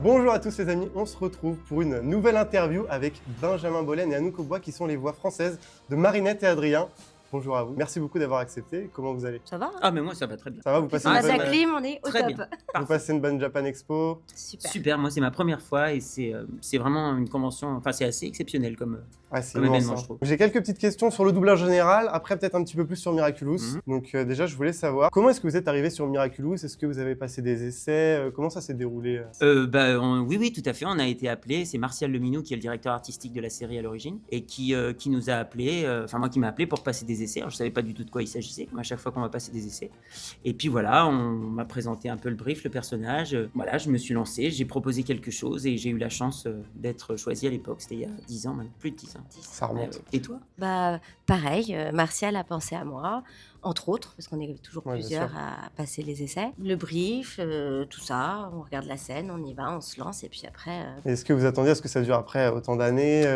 Bonjour à tous les amis, on se retrouve pour une nouvelle interview avec Benjamin Bollen et Anouk Aubois qui sont les voix françaises de Marinette et Adrien. Bonjour à vous, merci beaucoup d'avoir accepté, comment vous allez? Ça va? Ah mais moi ça va très bien. Ça va, vous On passez a une de la bonne, clim, on est au Très top. bien. vous Parfait. passez une bonne Japan Expo? Super. Super, moi c'est ma première fois et c'est vraiment une convention, enfin c'est assez exceptionnel comme C'est comme immense, événement, hein. je trouve. J'ai quelques petites questions sur le doublage général, après peut-être un petit peu plus sur Miraculous. Donc déjà je voulais savoir, comment est-ce que vous êtes arrivé sur Miraculous? Est-ce que vous avez passé des essais? Comment ça s'est déroulé? Oui, tout à fait, on a été appelé, c'est Martial Leminou qui est le directeur artistique de la série à l'origine et qui nous a appelé, enfin moi qui m'a appelé pour passer des essais. Alors, je savais pas du tout de quoi il s'agissait, comme à chaque fois qu'on va passer des essais. Et puis voilà, on m'a présenté un peu le brief, le personnage. Voilà, je me suis lancé, j'ai proposé quelque chose et j'ai eu la chance d'être choisi à l'époque. C'était il y a 10 ans, même plus de 10 ans. Ça remonte. Ouais. Et toi? Bah, pareil, Martial a pensé à moi, entre autres, parce qu'on est toujours Ouais, bien plusieurs sûr. à passer les essais. Le brief, tout ça, on regarde la scène, on y va, on se lance, et puis après... Est-ce que vous attendiez à ce que ça dure après autant d'années?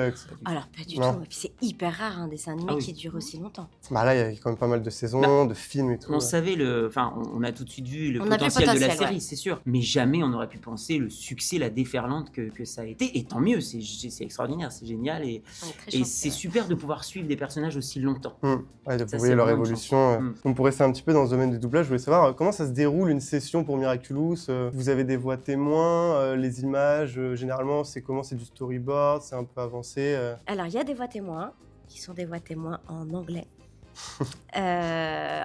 Alors, pas du Non. tout. Et puis c'est hyper rare, un dessin animé Ah oui. qui dure aussi longtemps. Bah là il y a quand même pas mal de saisons, de films et tout. On savait on a tout de de suite vu le On a vu le potentiel de la potentiel, série, ouais. c'est sûr. Mais jamais on n'aurait pu penser le succès, la déferlante que ça a été. Et tant mieux, c'est extraordinaire, c'est génial. Et On est très c'est chanceux, ouais. super de pouvoir suivre des personnages aussi longtemps. Ouais, de Ça, voyez c'est leur vraiment une évolution. chance. Donc pour rester un petit peu dans ce domaine du doublage, je voulais savoir comment ça se déroule une session pour Miraculous. Vous avez des voix témoins, les images, généralement c'est comment? C'est du storyboard, c'est un peu avancé. Alors, il y a des voix témoins, qui sont des voix témoins en anglais.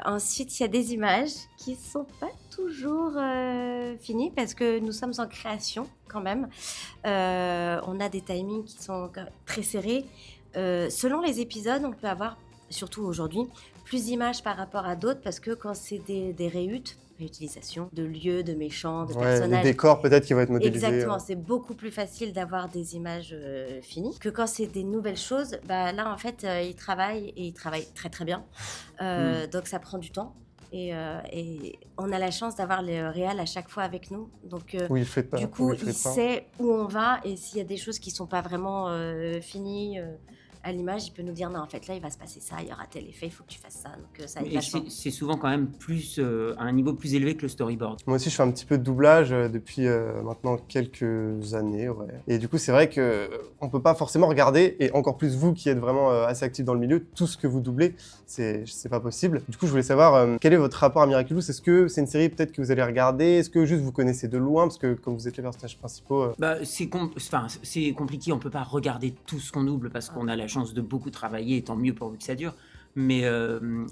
Ensuite, il y a des images qui sont pas toujours finies parce que nous sommes en création quand même. On a des timings qui sont très serrés. Selon les épisodes, on peut avoir, surtout aujourd'hui, plus d'images par rapport à d'autres parce que quand c'est des réutilisations de lieux, de méchants, de Ouais, personnages... les décors peut-être qui vont être modélisés. Exactement, c'est beaucoup plus facile d'avoir des images finies que quand c'est des nouvelles choses. Bah, là, en fait, ils travaillent et ils travaillent très très bien. Donc ça prend du temps. Et on a la chance d'avoir le réal à chaque fois avec nous. Donc Oui, faites pas. du coup, oui, il faites pas. sait où on va et s'il y a des choses qui sont pas vraiment finies à l'image, il peut nous dire non, en fait là il va se passer ça, il y aura tel effet, il faut que tu fasses ça. Donc ça, il Et va sans. c'est souvent quand même plus à un niveau plus élevé que le storyboard. Moi aussi, je fais un petit peu de doublage depuis maintenant quelques années. Ouais. Et du coup, c'est vrai qu'on peut pas forcément regarder, et encore plus vous qui êtes vraiment assez actif dans le milieu, tout ce que vous doublez, c'est pas possible. Du coup, je voulais savoir quel est votre rapport à Miraculous? Est-ce que c'est une série peut-être que vous allez regarder? Est-ce que juste vous connaissez de loin? Parce que comme vous êtes les personnages principaux... C'est compliqué, on peut pas regarder tout ce qu'on double parce qu'on a la chance de beaucoup travailler, et tant mieux pourvu que ça dure. Mais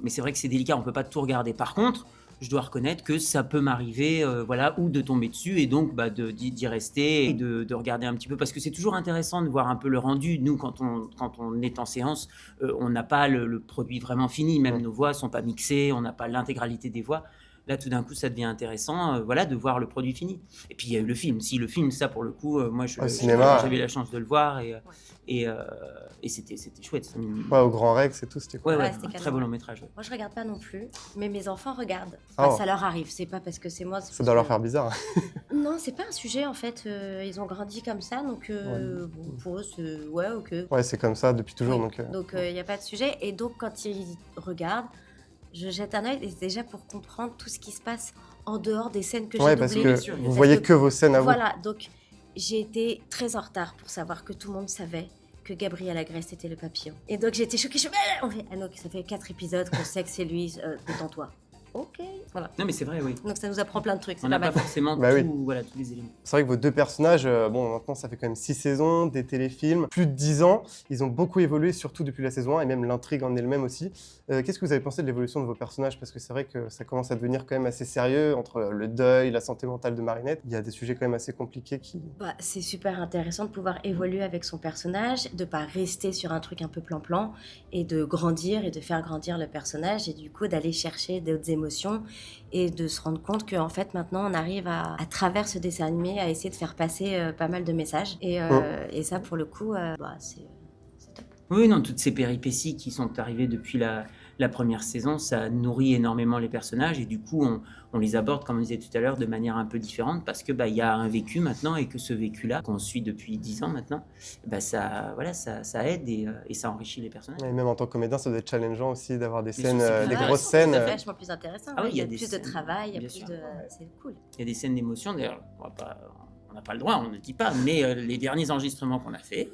c'est vrai que c'est délicat, on peut pas tout regarder. Par contre, je dois reconnaître que ça peut m'arriver, ou de tomber dessus et donc d'y rester et de regarder un petit peu parce que c'est toujours intéressant de voir un peu le rendu. Nous, quand on est en séance, on n'a pas le produit vraiment fini, même nos voix sont pas mixées, on n'a pas l'intégralité des voix. Là, tout d'un coup, ça devient intéressant, de voir le produit fini. Et puis, il y a eu le film. Si le film, ça, pour le coup, moi, cinéma, j'avais la chance de le voir et c'était chouette. Ouais, au Grand Rex et tout, c'était cool. Ouais, Un c'était très canon. beau long métrage. Ouais. Moi, je regarde pas non plus, mais mes enfants regardent. Oh. Enfin, ça leur arrive, c'est pas parce que c'est moi. Ça doit leur faire bizarre. Non, c'est pas un sujet en fait. Ils ont grandi comme ça, donc bon, pour eux, c'est ouais, ok. Ouais, c'est comme ça depuis toujours. Oui. Donc, il n'y a pas de sujet. Et donc, quand ils regardent, je jette un œil et c'est déjà pour comprendre tout ce qui se passe en dehors des scènes que ouais, j'ai parce doublées. que sûr, vous Parce voyez que vos scènes à vous. Voilà, donc j'ai été très en retard pour savoir que tout le monde savait que Gabriel Agreste était le papillon. Et donc j'ai été choquée. Ah non, ça fait 4 épisodes qu'on sait que c'est lui, détends-toi. Ok, voilà. Non, mais c'est vrai, oui. Donc ça nous apprend plein de trucs, c'est On pas n'a pas mal. forcément Bah oui. tous les éléments. C'est vrai que vos deux personnages, bon, maintenant ça fait quand même 6 saisons, des téléfilms, plus de 10 ans. Ils ont beaucoup évolué, surtout depuis la saison 1, et même l'intrigue en elle-même aussi. Qu'est-ce que vous avez pensé de l'évolution de vos personnages? Parce que c'est vrai que ça commence à devenir quand même assez sérieux, entre le deuil, la santé mentale de Marinette. Il y a des sujets quand même assez compliqués qui... Bah, c'est super intéressant de pouvoir évoluer avec son personnage, de pas rester sur un truc un peu plan-plan, et de grandir et de faire grandir le personnage, et du coup d'aller chercher d'autres émotions, et de se rendre compte qu'en fait maintenant on arrive à travers ce dessin animé à essayer de faire passer pas mal de messages. Et ça pour le coup, c'est top. Oui, non, toutes ces péripéties qui sont arrivées depuis la première saison, ça nourrit énormément les personnages et du coup, on les aborde, comme on disait tout à l'heure, de manière un peu différente parce que il y a un vécu maintenant et que ce vécu-là, qu'on suit depuis 10 ans maintenant, ça aide et ça enrichit les personnages. Et même en tant que comédien, ça doit être challengeant aussi d'avoir des Mais scènes, c'est des plus grosses intéressant, scènes. C'est vachement plus intéressant. Ah oui, Il y a des plus de scènes, travail, il y a bien plus sûr. de... C'est cool. Il y a des scènes d'émotion, d'ailleurs, on n'a pas le droit, on ne dit pas, mais les derniers enregistrements qu'on a fait,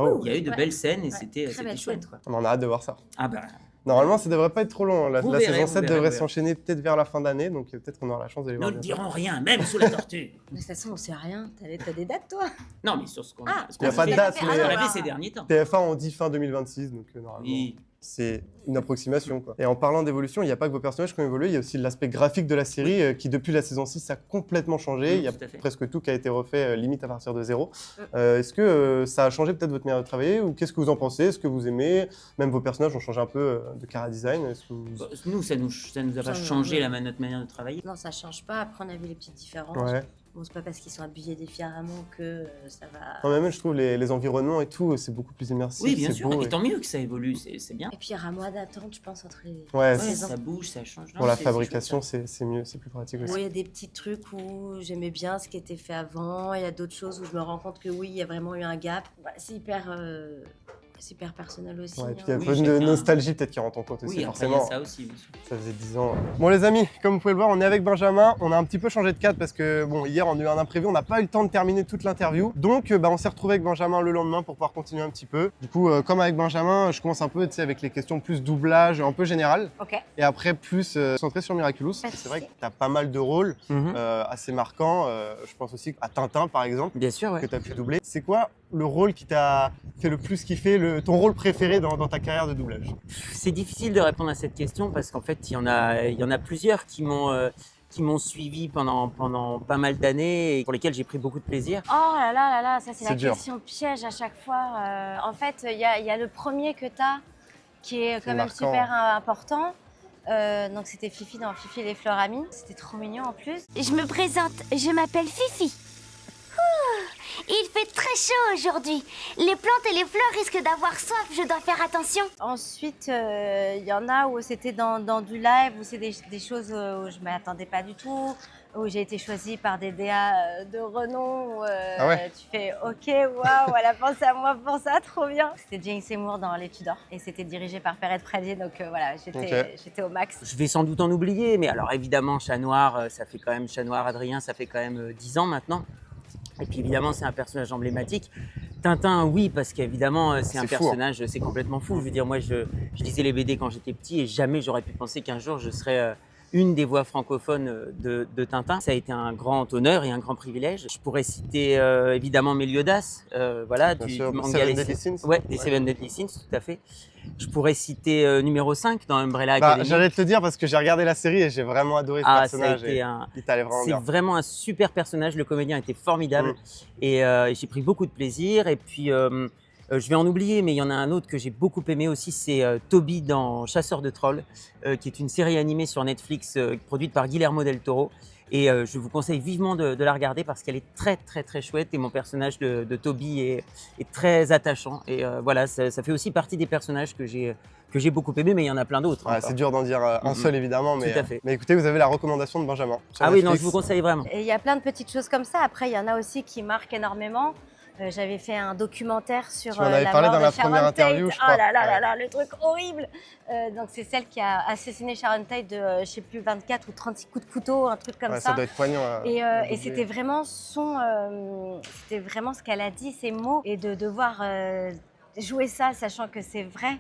Oh, il y a eu de Ouais. belles scènes et Ouais, c'était très belle chouette. scène. Quoi. on a hâte de voir ça. Ah bah, Normalement, ça devrait pas être trop long. La Vous la verrez, saison vous 7 verrez, devrait vous verrez. s'enchaîner peut-être vers la fin d'année, donc peut-être qu'on aura la chance de les nous voir ne bientôt. dirons rien, même sous la tortue. De toute façon, on sait rien. T'as des dates, toi? Non, mais sur ce qu'on Ah, ce il y a qu'on pas de fait- date, ce qu'on mais- a fait ces derniers temps. TF1, on dit fin 2026, donc normalement, Oui. c'est une approximation, quoi. Et en parlant d'évolution, il n'y a pas que vos personnages qui ont évolué, il y a aussi l'aspect graphique de la série qui, depuis la saison 6, a complètement changé. Il y a Tout à fait. presque tout qui a été refait, limite à partir de zéro. Est-ce que ça a changé peut-être votre manière de travailler ou qu'est-ce que vous en pensez? Est-ce que vous aimez? Même vos personnages ont changé un peu de chara design. Est-ce que vous- Bah, nous, ça nous a pas Ça, changé ouais. notre manière de travailler. Non, ça change pas. Après, on a vu les petites différences. Ouais. Bon, c'est pas parce qu'ils sont habillés différemment que ça va. Non, mais même, je trouve les environnements et tout, c'est beaucoup plus immersif. Oui, bien c'est sûr, beau, et tant mieux que ça évolue, c'est bien. Et puis, il y aura moins d'attente, je pense, entre les. Ouais, Ouais, c'est- ça bouge, ça change. Non, pour la c'est fabrication, chouette, c'est mieux, c'est plus pratique aussi. Oui, il y a des petits trucs où j'aimais bien ce qui était fait avant. Il y a d'autres choses où je me rends compte que oui, il y a vraiment eu un gap. Bah, c'est hyper personnel aussi. Ouais, et puis il y a un Oui, peu de chacun- nostalgie peut-être qui rentre en compte ça. aussi, Oui, après, il y forcément. a ça aussi, bien sûr. Ça faisait 10 ans. Bon les amis, comme vous pouvez le voir, on est avec Benjamin. On a un petit peu changé de cadre parce que bon, hier on a eu un imprévu, on n'a pas eu le temps de terminer toute l'interview. Donc on s'est retrouvé avec Benjamin le lendemain pour pouvoir continuer un petit peu. Du coup, comme avec Benjamin, je commence un peu avec les questions plus doublage, un peu général. Ok. Et après plus centré sur Miraculous. Pas de C'est vrai que souci. tu as pas mal de rôles assez marquants. Je pense aussi à Tintin par exemple, Bien sûr, ouais. que tu as pu doubler. C'est quoi le rôle qui t'a fait le plus kiffer, ton rôle préféré dans ta carrière de doublage? C'est difficile de répondre à cette question parce qu'en fait, il y en a plusieurs qui m'ont suivi pendant pas mal d'années et pour lesquels j'ai pris beaucoup de plaisir. Oh là là, ça c'est C'est la dur. question piège à chaque fois. En fait, il y a le premier que tu as qui est quand même marquant. super important. Donc c'était Fifi dans Fifi et les fleurs amies. C'était trop mignon en plus. Je me présente, je m'appelle Fifi. Il fait très chaud aujourd'hui. Les plantes et les fleurs risquent d'avoir soif, je dois faire attention. Ensuite, il y en a où c'était dans du live, où c'est des choses où je ne m'attendais pas du tout, où j'ai été choisie par des DA de renom. Où, Ah ouais. Tu fais OK, waouh, elle a pensé à moi pour ça, trop bien. C'était Jane Seymour dans Les Tudors et c'était dirigé par Perrette Pradier, donc voilà, j'étais au max. Je vais sans doute en oublier, mais alors évidemment, Chat Noir, ça fait quand même Chat Noir Adrien, ça fait quand même 10 ans maintenant. Et puis évidemment, c'est un personnage emblématique. Tintin, oui, parce qu'évidemment, c'est un fou, hein. personnage, c'est complètement fou. Je veux dire, moi, je lisais les BD quand j'étais petit et jamais j'aurais pu penser qu'un jour je serais une des voix francophones de Tintin. Ça a été un grand honneur et un grand privilège. Je pourrais citer évidemment Méliodas, voilà, Bien du sûr, manga Seven Les- Deadly Sins. Ouais, des Seven Deadly Sins, tout à fait. Je pourrais citer numéro 5 dans Umbrella Bah, Academy. j'allais te le dire parce que j'ai regardé la série et j'ai vraiment adoré ce Ça a personnage. été Et un... il t'allait vraiment C'est bien. vraiment un super personnage, le comédien était formidable Mm. et j'ai pris beaucoup de plaisir. Et puis, je vais en oublier, mais il y en a un autre que j'ai beaucoup aimé aussi, c'est Toby dans Chasseur de trolls, qui est une série animée sur Netflix produite par Guillermo del Toro. Et je vous conseille vivement de la regarder parce qu'elle est très très très chouette et mon personnage de Toby est très attachant. Et voilà, ça fait aussi partie des personnages que j'ai beaucoup aimé, mais il y en a plein d'autres. Ouais, encore. c'est dur d'en dire un seul évidemment, mais, Tout à fait. mais écoutez, vous avez la recommandation de Benjamin. sur Ah oui, non, Netflix. je vous conseille vraiment. Et il y a plein de petites choses comme ça. Après, il y en a aussi qui marquent énormément. J'avais fait un documentaire sur Tu m'en avais la parlé mort dans de la Sharon première Tate. interview, je Oh crois. là là Ouais. là là, le truc horrible. Donc c'est celle qui a assassiné Sharon Tate de, je sais plus, 24 ou 36 coups de couteau, un truc comme Ouais, ça. ça doit être poignant. Et à c'était vraiment c'était vraiment ce qu'elle a dit, ses mots, et de devoir jouer ça, sachant que c'est vrai.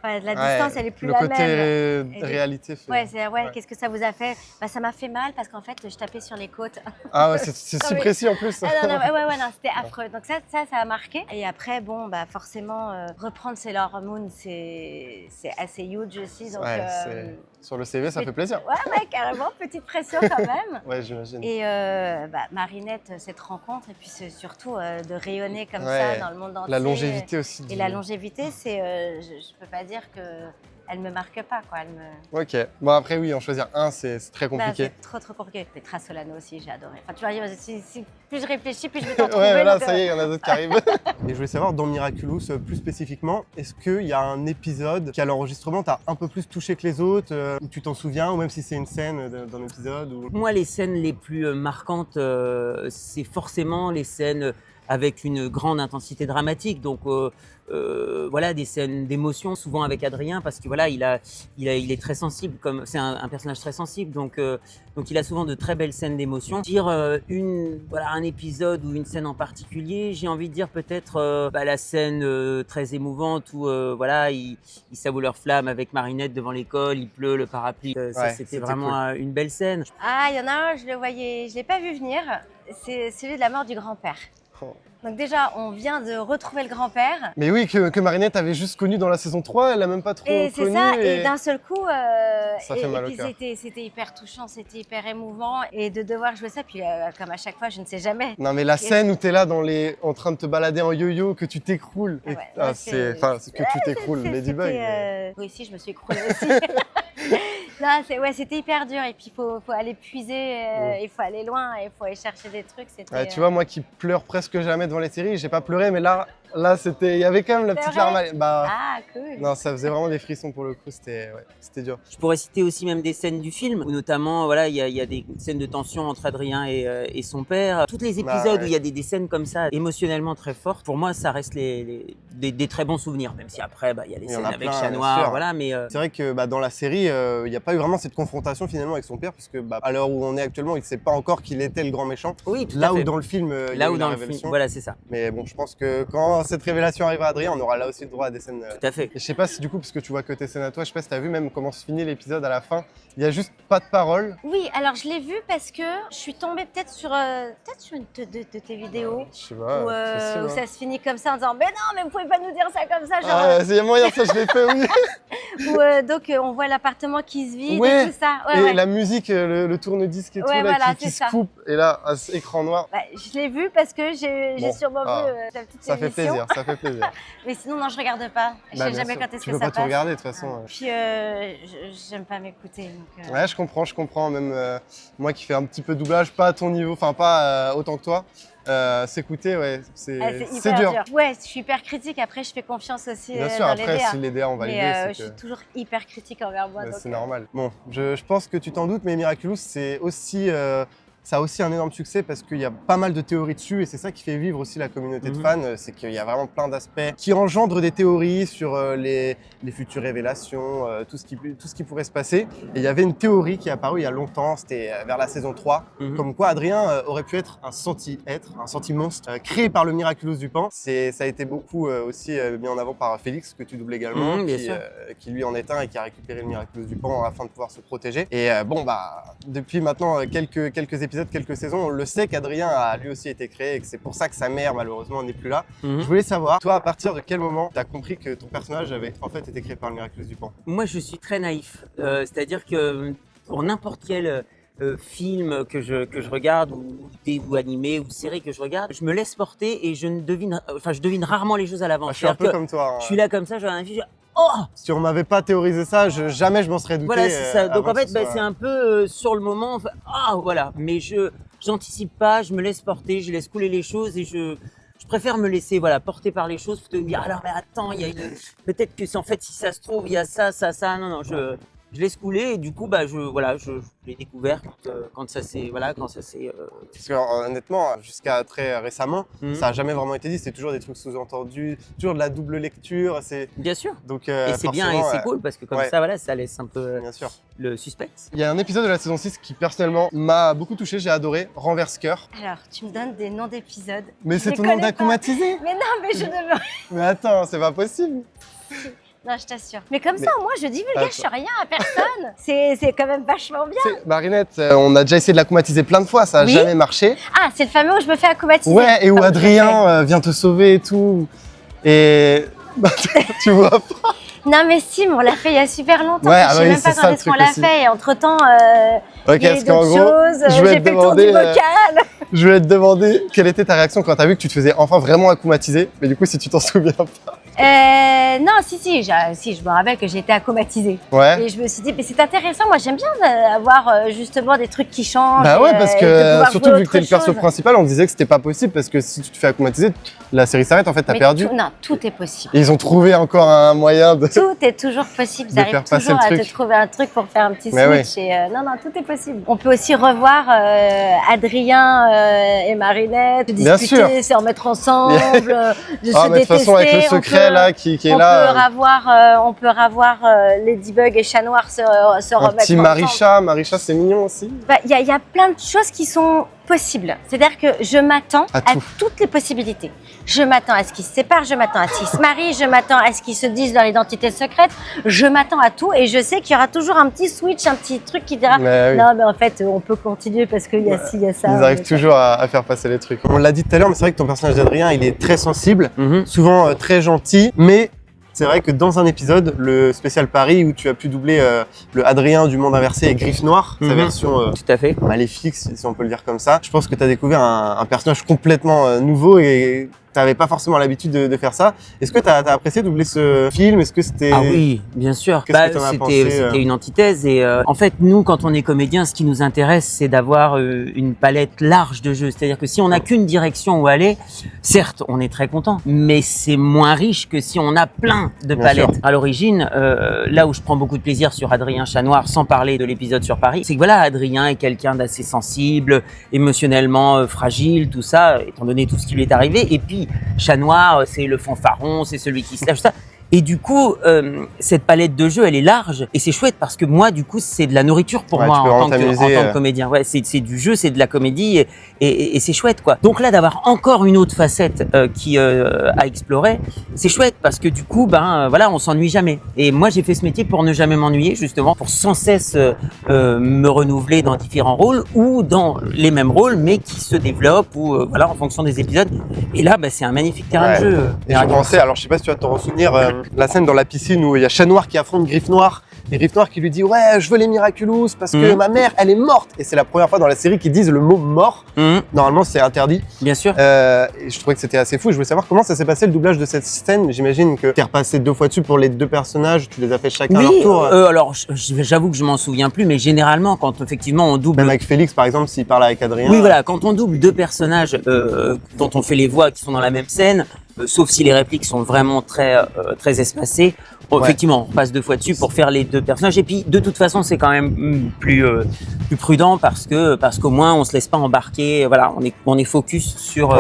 Enfin, la distance, elle est plus le la côté même. Et de- réalité fait. Ouais, Ouais. qu'est-ce que ça vous a fait? Bah, ça m'a fait mal parce qu'en fait, je tapais sur les côtes. Ah ouais, c'est si Ah oui. précis en plus. Ah non, ouais, non, c'était affreux. Donc ça a marqué. Et après, bon, bah forcément, reprendre Sailor Moon, c'est assez huge aussi. Donc, Ouais, sur le CV, ça fait plaisir. ouais, carrément, petite pression quand même. Ouais, j'imagine. Et Marinette, cette rencontre, et puis c'est surtout de rayonner comme Ouais, ça dans le monde entier. La longévité aussi. Et la longévité, c'est, je peux pas dire que elle me marque pas, quoi. Elle me... Ok. Bon, après, oui, en choisir un, c'est très Bah, compliqué. c'est trop compliqué. Petra Solano aussi, j'ai adoré. Enfin, tu vois, plus je réfléchis, plus je vais t'en Ouais, trouver. voilà, donc, ça y est, il y en a d'autres qui arrivent. Et je voulais savoir, dans Miraculous, plus spécifiquement, est-ce qu'il y a un épisode qui, à l'enregistrement, t'a un peu plus touché que les autres, où tu t'en souviens, ou même si c'est une scène d'un épisode ou... Moi, les scènes les plus marquantes, c'est forcément les scènes avec une grande intensité dramatique. Donc voilà, des scènes d'émotion, souvent avec Adrien, parce que voilà, il est très sensible, comme c'est un personnage très sensible, donc il a souvent de très belles scènes d'émotion. Dire un épisode ou une scène en particulier, j'ai envie de dire peut-être la scène très émouvante où voilà, il savoure leur flamme avec Marinette devant l'école, il pleut, le parapluie. Ça, c'était vraiment une belle scène. Ah, il y en a un, je l'ai pas vu venir, c'est celui de la mort du grand-père. Oh. Donc déjà, on vient de retrouver le grand-père. Mais oui, que Marinette avait juste connu dans la saison 3, elle l'a même pas trop Et connu. c'est ça, et d'un seul coup, Ça fait mal au puis cœur. c'était hyper touchant, c'était hyper émouvant, et de devoir jouer ça, puis comme à chaque fois, je ne sais jamais. Non mais la scène où t'es là en train de te balader en yo-yo, que tu t'écroules. Ah ouais, C'est que tu t'écroules, Ladybug. Oui, si, je me suis écroulée aussi. Non, c'était hyper dur, et puis il faut aller puiser, il faut aller loin, il faut aller chercher des trucs. Ouais, tu vois, moi qui pleure presque jamais devant les séries, j'ai pas pleuré, mais là il y avait quand même la petite larme. Ah, cool. Non, ça faisait vraiment des frissons pour le coup, c'était dur. Je pourrais citer aussi même des scènes du film, où notamment voilà, il y a des scènes de tension entre Adrien et son père. Tous les épisodes où il y a des scènes comme ça, émotionnellement très fortes, pour moi ça reste des très bons souvenirs, même si après il y a les scènes avec Chat Noir, voilà, mais c'est vrai que dans la série, il n'y a pas eu vraiment cette confrontation finalement avec son père, puisque à l'heure où on est actuellement, il ne sait pas encore qu'il était le grand méchant. oui, tout là à fait. où dans le film, il y a là eu où la dans le révélation. film, voilà, c'est ça. Mais bon, je pense que quand cette révélation arrivera à Adrien, on aura là aussi le droit à des scènes. Tout à fait. Et je sais pas si du coup, parce que tu vois que tes scènes à toi, je sais pas si t'as vu même comment se finit l'épisode à la fin. Il y a juste pas de parole. Oui, alors je l'ai vu parce que je suis tombée peut-être sur une de tes vidéos Je sais pas. où, où ça se finit comme ça en disant mais non, mais vous pouvez pas nous dire ça comme ça, genre. Ah, il y a moyen, ça je l'ai fait, oui. Où donc on voit l'appartement qui se vide Ouais. et tout ça. Et la musique, le tourne-disque et tout, Ouais, là, voilà, qui c'est se ça. coupe. Et là, écran noir. Bah, je l'ai vu parce que j'ai Bon, sûrement vu ta petite Ça fait émission. plaisir, ça fait plaisir. Mais sinon, non, je regarde pas. Je sais Bien jamais sûr. quand est-ce Tu que peux ça pas tout passe. regarder de toute façon. Puis, j'aime pas m'écouter. Donc, Ouais, je comprends. Même moi qui fais un petit peu de doublage, pas à ton niveau, enfin pas autant que toi, s'écouter, ouais, c'est hyper dur. Ouais, je suis hyper critique. Après, je fais confiance aussi Bien sûr, dans après, les DA. si les DA ont validé, Mais je c'est suis que toujours hyper critique envers moi. donc, c'est normal. Bon, je pense que tu t'en doutes, mais Miraculous, c'est aussi. Ça a aussi un énorme succès parce qu'il y a pas mal de théories dessus et c'est ça qui fait vivre aussi la communauté de fans, c'est qu'il y a vraiment plein d'aspects qui engendrent des théories sur les futures révélations, tout ce qui pourrait se passer. Et il y avait une théorie qui est apparue il y a longtemps, c'était vers la saison 3, comme quoi Adrien aurait pu être un senti-monstre créé par le Miraculous du Pan. Ça a été beaucoup aussi mis en avant par Félix, que tu doubles également, qui lui en est un et qui a récupéré le Miraculous du Pan afin de pouvoir se protéger. Et depuis maintenant quelques épisodes, quelques saisons, on le sait qu'Adrien a lui aussi été créé et que c'est pour ça que sa mère malheureusement n'est plus là. Je voulais savoir, toi à partir de quel moment tu as compris que ton personnage avait en fait été créé par le Miraculous du Pan? Moi je suis très naïf, c'est-à-dire que pour n'importe quel film que je regarde ou animé ou série que je regarde, je me laisse porter et je devine rarement les choses à l'avance. Je suis un peu comme toi. Je suis là comme ça, j'ai un film, oh! Si on m'avait pas théorisé ça, jamais je m'en serais douté. Voilà, c'est ça. Donc en fait, soit... c'est un peu sur le moment, voilà. Mais j'anticipe pas, je me laisse porter, je laisse couler les choses et je préfère me laisser porter par les choses plutôt que de dire alors mais attends, peut-être que en fait si ça se trouve il y a ça. Non, je laisse couler et du coup je l'ai découvert quand ça s'est Parce que honnêtement, jusqu'à très récemment, ça a jamais vraiment été dit. C'est toujours des trucs sous-entendus, toujours de la double lecture. Bien sûr. Donc et c'est bien et c'est cool parce que comme ça laisse un peu le suspense. Il y a un épisode de la saison 6 qui personnellement m'a beaucoup touché, j'ai adoré, Renverse Cœur. Alors, tu me donnes des noms d'épisodes. Mais c'est ton nom d'akumatisé. Mais non, mais je ne... Mais attends, c'est pas possible. Non, je t'assure. Mais comme ça, moi, je divulgage rien à personne. C'est quand même vachement bien. Marinette, on a déjà essayé de l'akumatiser plein de fois, ça a jamais marché. Ah, c'est le fameux où je me fais akumatiser. Ouais, et où Adrien vient te sauver et tout. Et tu vois pas. Non, mais si, on l'a fait il y a super longtemps. Ouais, je sais même pas quand est-ce qu'on l'a fait. Et entre-temps, il y a eu d'autres choses. J'ai fait le tour du bocal. Je voulais te demander quelle était ta réaction quand tu as vu que tu te faisais enfin vraiment akumatiser. Mais du coup, si tu t'en souviens pas. Non, si, je me rappelle que j'ai été akumatisée. Ouais. Et je me suis dit, mais c'est intéressant, moi j'aime bien avoir justement des trucs qui changent. Bah ouais, parce que surtout vu que t'es le perso chose. principal, on disait que c'était pas possible parce que si tu te fais akumatiser, la série s'arrête, en fait, t'as perdu. Non, tout est possible. Et ils ont trouvé encore un moyen de. Tout est toujours possible. de J'arrive faire passer toujours le à truc. te trouver un truc pour faire un petit Mais switch. Et, non, tout est possible. On peut aussi revoir Adrien et Marinette, Bien discuter, se remettre ensemble, de se Mais de toute façon, avec le détester. secret là qui est là, On peut revoir Ladybug et Chat Noir se un remettre petit ensemble. Marisha, c'est mignon aussi. Il y a plein de choses qui sont possibles. C'est-à-dire que je m'attends À à tout. toutes les possibilités. Je m'attends à ce qu'ils se séparent, je m'attends à ce qu'ils se marient, je m'attends à ce qu'ils se disent leur identité secrète, je m'attends à tout et je sais qu'il y aura toujours un petit switch, un petit truc qui dira Mais oui. non mais en fait on peut continuer parce qu'il y a ci, il y a ça. Ils arrivent toujours à faire passer les trucs. On l'a dit tout à l'heure, mais c'est vrai que ton personnage d'Adrien, il est très sensible, souvent très gentil, mais c'est vrai que dans un épisode, le spécial Paris, où tu as pu doubler le Adrien du Monde Inversé et Griffe Noire, sa version Tout à fait. maléfique, si on peut le dire comme ça, je pense que tu as découvert un personnage complètement nouveau et tu n'avais pas forcément l'habitude de faire ça. Est-ce que tu as apprécié doubler ce film? Est-ce que c'était... Ah oui, bien sûr. Qu'est-ce que t'en as pensé, C'était une antithèse et en fait, nous, quand on est comédien, ce qui nous intéresse, c'est d'avoir une palette large de jeux. C'est-à-dire que si on n'a qu'une direction où aller, certes, on est très content, mais c'est moins riche que si on a plein de Bien palettes. sûr. À l'origine, là où je prends beaucoup de plaisir sur Adrien Chat Noir, sans parler de l'épisode sur Paris, c'est que voilà, Adrien est quelqu'un d'assez sensible, émotionnellement fragile, tout ça, étant donné tout ce qui lui est arrivé. Et puis, Chat Noir, c'est le fanfaron, c'est celui qui se lâche, ça. Et du coup, cette palette de jeux, elle est large et c'est chouette parce que moi, du coup, c'est de la nourriture pour Ouais, moi tu peux en vraiment tant t'amuser, que comédien. Ouais, c'est du jeu, c'est de la comédie et c'est chouette, quoi. Donc là, d'avoir encore une autre facette à explorer, c'est chouette parce que du coup, voilà, on s'ennuie jamais. Et moi, j'ai fait ce métier pour ne jamais m'ennuyer, justement, pour sans cesse me renouveler dans différents rôles ou dans les mêmes rôles, mais qui se développent ou voilà, en fonction des épisodes. Et là, c'est un magnifique terrain de jeu. Et je pensais, alors je sais pas si tu vas t'en souvenir, la scène dans la piscine où il y a Chat Noir qui affronte Griffe Noire, et Griffe Noire qui lui dit ouais, je veux les Miraculous parce que ma mère, elle est morte. Et c'est la première fois dans la série qu'ils disent le mot mort. Normalement, c'est interdit. Bien sûr. Et je trouvais que c'était assez fou. Je voulais savoir comment ça s'est passé le doublage de cette scène. J'imagine que tu es repassé 2 fois dessus pour les 2 personnages, tu les as fait chacun à leur tour. Alors j'avoue que je m'en souviens plus, mais généralement quand effectivement on double. Même avec Félix par exemple, s'il parle avec Adrien. Oui, voilà, quand on double 2 personnages dont on fait les voix qui sont dans la même scène, sauf si les répliques sont vraiment très espacées. Bon, effectivement, on passe 2 fois dessus pour faire les 2 personnages. Et puis, de toute façon, c'est quand même plus prudent parce qu'au moins, on se laisse pas embarquer. Voilà, on est focus sur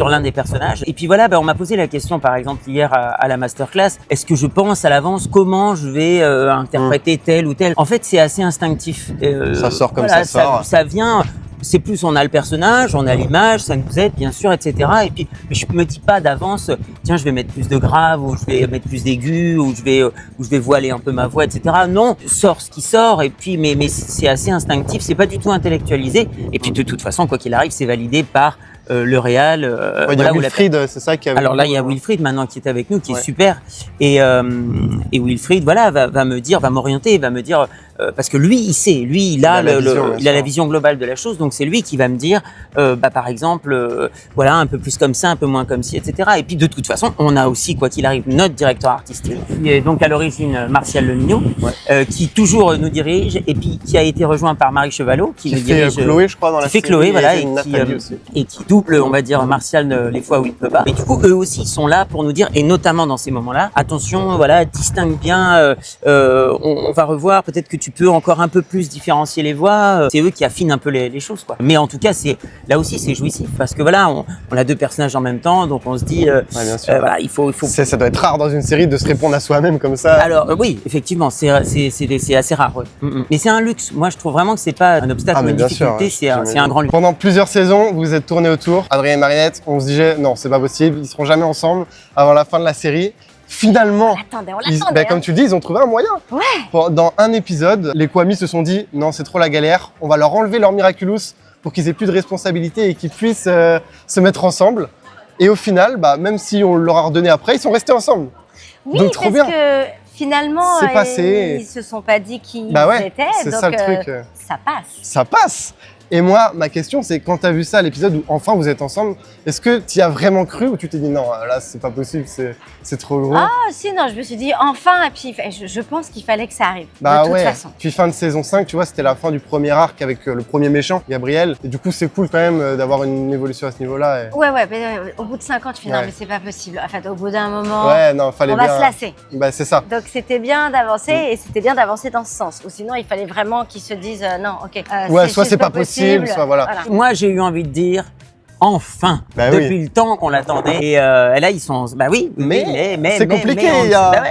l'un des personnages. Et puis voilà, on m'a posé la question, par exemple, hier à la masterclass. Est-ce que je pense à l'avance comment je vais interpréter tel ou tel? En fait, c'est assez instinctif. Ça sort comme voilà, ça sort. Ça vient. C'est plus on a le personnage, on a l'image, ça nous aide bien sûr, etc. Et puis je me dis pas d'avance, tiens je vais mettre plus de grave ou je vais mettre plus d'aigu ou je vais voiler un peu ma voix, etc. Non, sort ce qui sort et puis mais c'est assez instinctif, c'est pas du tout intellectualisé. Et puis de toute façon quoi qu'il arrive, c'est validé par le réal. Il y a Wilfried, c'est ça qui a. Alors là, il y a Wilfried maintenant qui est avec nous, qui est super. Et Wilfried, voilà, va me dire, va m'orienter, va me dire, parce que lui, il sait, lui, il a la vision globale de la chose, donc c'est lui qui va me dire, par exemple, voilà, un peu plus comme ça, un peu moins comme ci, etc. Et puis de toute façon, on a aussi, quoi qu'il arrive, notre directeur artistique, qui est donc à l'origine Martial Lemignot, qui toujours nous dirige, et puis qui a été rejoint par Marie Chevalot, qui nous dirige. Chloé, je crois, dans la série. Qui fait Chloé, voilà, et qui double, on va dire, Martial les fois où il peut pas. Et du coup, eux aussi sont là pour nous dire, et notamment dans ces moments-là, attention, voilà, distingue bien, on va revoir, peut-être que tu peux encore un peu plus différencier les voix. C'est eux qui affinent un peu les choses, quoi. Mais en tout cas, là aussi, c'est jouissif, parce que voilà, on a 2 personnages en même temps, donc on se dit, bien sûr. voilà, il faut. Ça doit être rare dans une série de se répondre à soi-même comme ça. Alors oui, effectivement, c'est assez rare. Ouais. Mais c'est un luxe. Moi, je trouve vraiment que c'est pas un obstacle ou une difficulté, c'est un grand luxe. Pendant plusieurs saisons, vous êtes tournés autour. Adrien et Marinette, on se disait non, c'est pas possible, ils seront jamais ensemble avant la fin de la série. Finalement, On l'attendait. comme tu le dis, ils ont trouvé un moyen. Ouais. Dans un épisode, les Kwami se sont dit non, c'est trop la galère, on va leur enlever leur Miraculous pour qu'ils aient plus de responsabilité et qu'ils puissent se mettre ensemble. Et au final, même si on leur a redonné après, ils sont restés ensemble. Oui, donc, trop parce bien. que finalement, C'est passé. ils se sont pas dit qui ouais, étaient, c'est donc ça le truc. ça passe. Ça passe. Et moi, ma question, c'est quand t'as vu ça, l'épisode où enfin vous êtes ensemble, est-ce que t'y as vraiment cru ou tu t'es dit non, là c'est pas possible, c'est trop gros? Ah si, non, je me suis dit enfin, et puis je pense qu'il fallait que ça arrive, Bah de toute ouais, façon. puis fin de saison 5, tu vois, c'était la fin du premier arc avec le premier méchant, Gabriel. Et du coup, c'est cool quand même d'avoir une évolution à ce niveau-là. Et... Ouais, mais au bout de 5 ans, tu fais non, Ouais. mais c'est pas possible. En fait, au bout d'un moment, Ouais, non, fallait on bien. va se lasser. Bah c'est ça. Donc c'était bien d'avancer et c'était bien d'avancer dans ce sens. Ou sinon, il fallait vraiment qu'ils se disent non, ok. Ouais, soit c'est pas possible, soit voilà. Moi, j'ai eu envie de dire enfin, Bah oui. depuis le temps qu'on l'attendait. Et là, ils sont. Bah oui, Mais c'est mais, compliqué, on- il y a- bah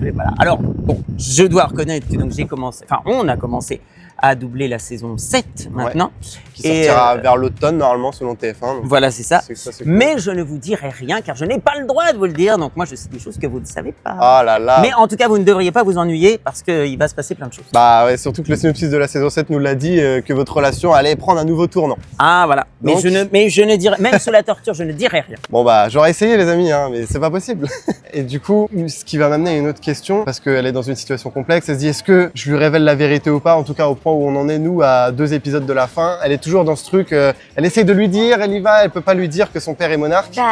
ouais, voilà. Alors, bon, je dois reconnaître que donc j'ai commencé. Enfin, on a commencé à doubler la saison 7 maintenant. Qui sortira Et, vers l'automne, normalement, selon TF1. donc Voilà, c'est ça. c'est cool. Mais je ne vous dirai rien car je n'ai pas le droit de vous le dire. Donc moi, je sais des choses que vous ne savez pas. Ah là là. Mais en tout cas, vous ne devriez pas vous ennuyer parce qu'il va se passer plein de choses. Bah ouais, surtout que le synopsis de la saison 7 nous l'a dit que votre relation allait prendre un nouveau tournant. Ah voilà. Donc- Mais je ne dirai, même sous la torture, je ne dirai rien. Bon bah j'aurais essayé les amis, hein, mais c'est pas possible. Et du coup, ce qui va m'amener à une autre question, parce qu'elle est dans une situation complexe, elle se dit est-ce que je lui révèle la vérité ou pas, en tout cas au point où on en est nous à 2 épisodes de la fin. Elle est toujours dans ce truc, elle essaye de lui dire, elle y va, elle peut pas lui dire que son père est monarque. Bah,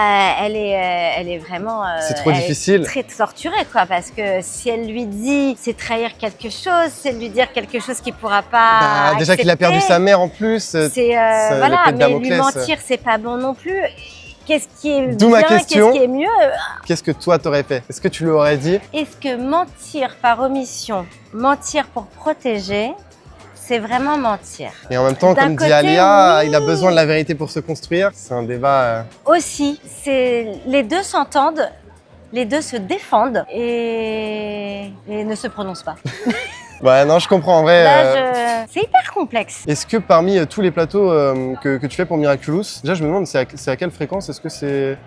elle est vraiment. C'est trop elle est difficile. très torturée, quoi, parce que si elle lui dit, c'est trahir quelque chose, c'est lui dire quelque chose qu'il pourra pas. Bah, déjà qu'il a perdu accepter. sa mère en plus. C'est ça, voilà, l'épée de mais lui Damoclès. mentir, c'est pas bon non plus. Qu'est-ce qui est D'où ma bien, question. qu'est-ce qui est mieux? Qu'est-ce que toi t'aurais fait? Est-ce que tu lui aurais dit? Est-ce que mentir par omission, mentir pour protéger, c'est vraiment mentir? Et en même temps, D'un comme dit côté, Alia, oui. il a besoin de la vérité pour se construire. C'est un débat. Aussi, les deux s'entendent, les deux se défendent et ne se prononcent pas. Ouais, non, je comprends en vrai. Là, c'est hyper complexe. Est-ce que parmi tous les plateaux que tu fais pour Miraculous, déjà je me demande c'est à quelle fréquence? Est-ce que c'est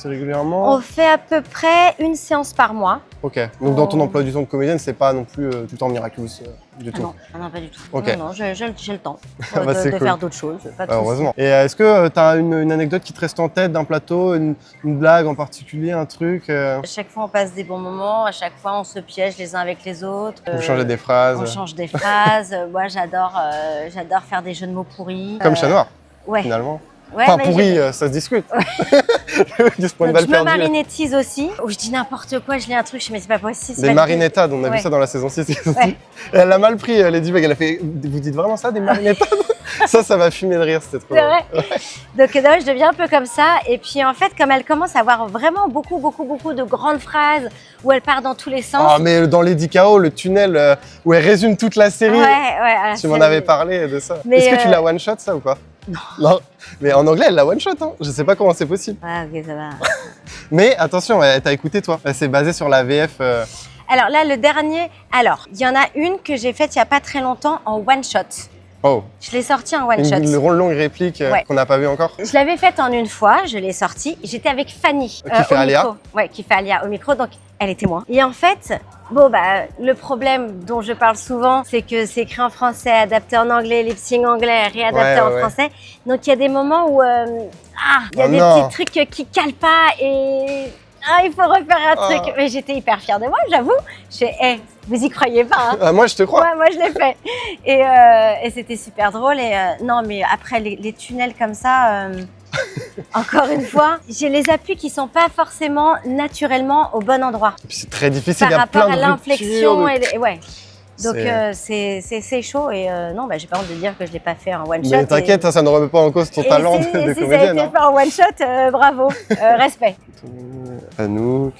régulièrement? On fait à peu près une séance par mois. Ok. Donc dans ton Oh. emploi du temps de comédienne, c'est pas non plus tout le temps Miraculous du Ah tout. non, pas du tout. Ok. Non, j'ai le temps Bah, c'est de cool. faire d'autres choses. Pas de Ah, soucis. heureusement. Et est-ce que tu as une anecdote qui te reste en tête d'un plateau, une blague en particulier, un truc À chaque fois, on passe des bons moments. À chaque fois, on se piège les uns avec les autres. Vous changez des phrases On change des phrases. Moi, j'adore faire des jeux de mots pourris. comme Chat Noir, Ouais. finalement. Ouais, Enfin, mais pourri, ça se discute. Du point de Donc, balle je me perdu. marinettise aussi. Où je dis n'importe quoi, je lis un truc, je dis mais c'est pas possible. c'est Des pas marinettades, on a vu Ouais. ça dans la saison 6. Ouais. Elle a mal pris, Lady Bug. Elle a fait vous dites vraiment ça, des marinettades? Ça m'a fumé de rire, c'était trop C'est drôle. vrai. Donc non, je deviens un peu comme ça. Et puis en fait, comme elle commence à avoir vraiment beaucoup de grandes phrases où elle part dans tous les sens. Ah, mais dans Lady K.O., le tunnel où elle résume toute la série, alors, tu m'en c'est- avais parlé de ça. Mais, Est-ce que tu l'as one-shot, ça, ou pas? Non. Mais en anglais, elle l'a one-shot, hein. Je sais pas comment c'est possible. Ouais, ok, ça va. Mais attention, t'as écouté, toi. C'est basé sur la VF. Alors là, le dernier. Alors, il y en a une que j'ai faite il y a pas très longtemps en one shot. Oh, Je l'ai sortie en one shot. une longue réplique Ouais. qu'on n'a pas vue encore. Je l'avais faite en une fois, je l'ai sortie. J'étais avec Fanny. Qui fait au Alia. micro. Ouais, qui fait Alia au micro, donc elle est témoin. Et en fait, bon, bah, le problème dont je parle souvent, c'est que c'est écrit en français, adapté en anglais, lip-sync anglais, réadapté Ouais, en ouais. français. Donc il y a des moments où il y a Oh des non. petits trucs qui calent pas et il faut refaire un Oh. truc. Mais j'étais hyper fière de moi, j'avoue. Je fais, vous y croyez pas, hein. Ah, moi, je te crois. Ouais, moi je l'ai fait. Et c'était super drôle. Et non, mais après les tunnels comme ça, encore une fois, j'ai les appuis qui sont pas forcément naturellement au bon endroit. Et puis c'est très difficile, Par il y a rapport plein à de l'inflexion. ruptures. Ouais. Donc C'est- c'est chaud. Et non, bah, j'ai pas honte de dire que je l'ai pas fait en one shot. Mais t'inquiète, ça ne remet pas en cause ton talent de si ça a comédienne. été hein. fait en one shot, bravo. Respect. Anouk,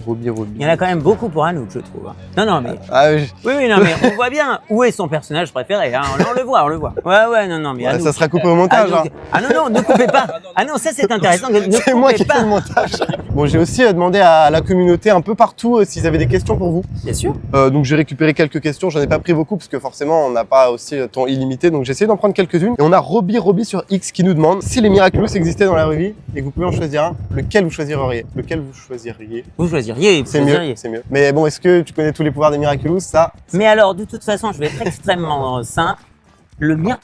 Roby. Il y en a quand même beaucoup pour Anouk, je trouve. Non, mais. Ah, oui. Oui, non, mais on voit bien où est son personnage préféré. Hein. On le voit. Ouais, non, mais Ouais, Anouk. ça sera coupé au montage. Anouk- hein. Ah non, ne coupez pas. Ah non, ça c'est intéressant. Ne C'est moi qui coupez fais pas. le montage. Bon, j'ai aussi demandé à la communauté un peu partout s'ils avaient des questions pour vous. Bien sûr. Donc j'ai récupéré quelques questions, j'en ai pas pris beaucoup parce que forcément on n'a pas aussi temps illimité, donc j'ai essayé d'en prendre quelques-unes. Et on a Roby sur X qui nous demande si les Miraculous existaient dans la vraie vie et que vous pouviez en choisir un, lequel vous choisiriez? Lequel vous choisiriez? Vous choisiriez. C'est mieux, c'est mieux. Mais bon, est-ce que tu connais tous les pouvoirs des Miraculous? Ça, Mais alors, de toute façon, je vais être extrêmement simple. Le mien.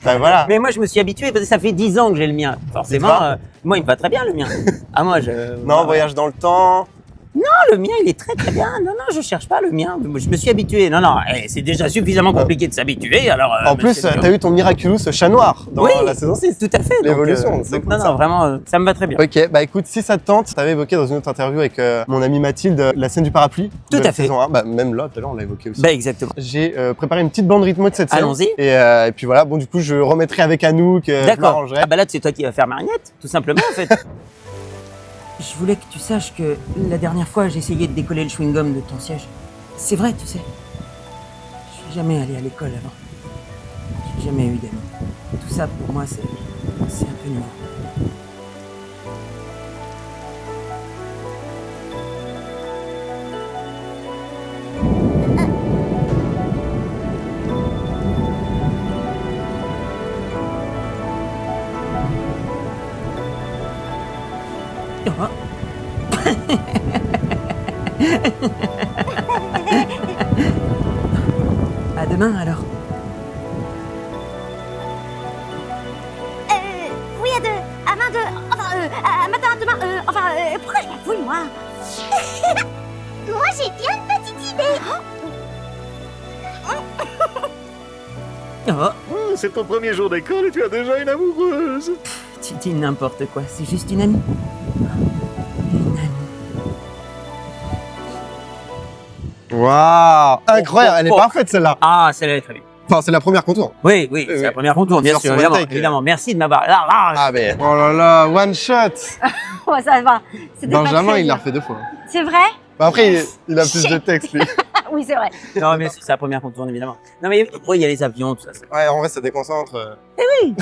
bah voilà. Mais moi, je me suis habitué parce que ça fait 10 ans que j'ai le mien. Forcément, pas moi, il me va très bien le mien. Ah, moi, je. Non, voyage dans le temps, le mien, il est très très bien. Non, je cherche pas le mien. Je me suis habitué. Non, c'est déjà suffisamment compliqué de s'habituer. Alors, En plus, t'as eu ton Miraculous chat noir dans la saison 6. Tout à fait. L'évolution, c'est Donc, cool, ça. non, vraiment, ça me va très bien. Ok, bah écoute, si ça te tente, t'avais évoqué dans une autre interview avec mon amie Mathilde la scène du parapluie. Tout de à fait. Saison 1. Bah même là, tout à l'heure, on l'a évoqué aussi. Bah, exactement. J'ai préparé une petite bande rythmo de cette scène. Allons-y. Et puis voilà, bon du coup, je remettrai avec Anouk, je D'accord. m'arrangerai. Ah bah là, c'est toi qui vas faire Marionnette, tout simplement en fait. Je voulais que tu saches que la dernière fois, j'ai essayé de décoller le chewing-gum de ton siège. C'est vrai, tu sais. Je suis jamais allé à l'école avant. J'ai jamais eu d'amis. Tout ça, pour moi, c'est un peu nouveau. Oh. À demain alors. Oui, à main de... Enfin, à matin, demain... pourquoi je m'appelle moi? Moi, j'ai bien une petite idée. Oh, C'est ton premier jour d'école et tu as déjà une amoureuse. tu dis n'importe quoi, c'est juste une amie. Une amie. Waouh, incroyable, elle est Oh. parfaite celle-là. Ah, celle-là est très bien. Enfin, c'est la première contour. Oui, c'est oui. la première contour, bien Merci sûr, pour la évidemment, take. évidemment. Merci de m'avoir... Ah mais, oh là là, one shot. Ouais, ça va. C'était pas Benjamin, très il l'a dur. refait 2 fois. C'est vrai? Bah après, il a plus de texte, lui. Oui, c'est vrai. Non, mais c'est la première contourne, évidemment. Non, mais il y a les avions, tout ça. Ouais, en vrai, ça déconcentre. Eh oui.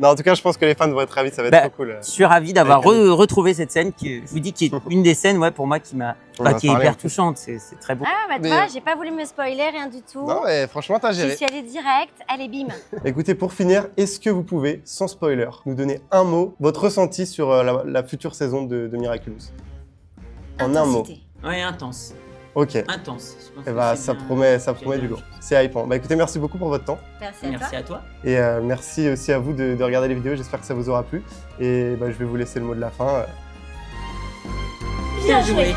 Non, en tout cas, je pense que les fans vont être ravis, ça va être Bah, trop cool. Je suis ravi d'avoir Avec retrouvé cette scène qui, je vous dis, qui est une des scènes, ouais, pour moi, qui m'a, On en a qui est parlé, en hyper plus. touchante. C'est très beau. Ah, bah Mais- toi, j'ai pas voulu me spoiler, rien du tout. Non, mais franchement, t'as Je géré. suis allée direct. Allez, bim. Écoutez, pour finir, est-ce que vous pouvez, sans spoiler, nous donner un mot, votre ressenti sur la future saison de Miraculous? En un mot. Intensité. Ouais, intense. Ok. Intense. Je pense Et que bah, c'est ça bien. promet du lourd. C'est hypant. Bah écoutez, merci beaucoup pour votre temps. Merci à Merci toi. à toi. Et merci aussi à vous de regarder les vidéos. J'espère que ça vous aura plu. Et bah, je vais vous laisser le mot de la fin. Bien joué.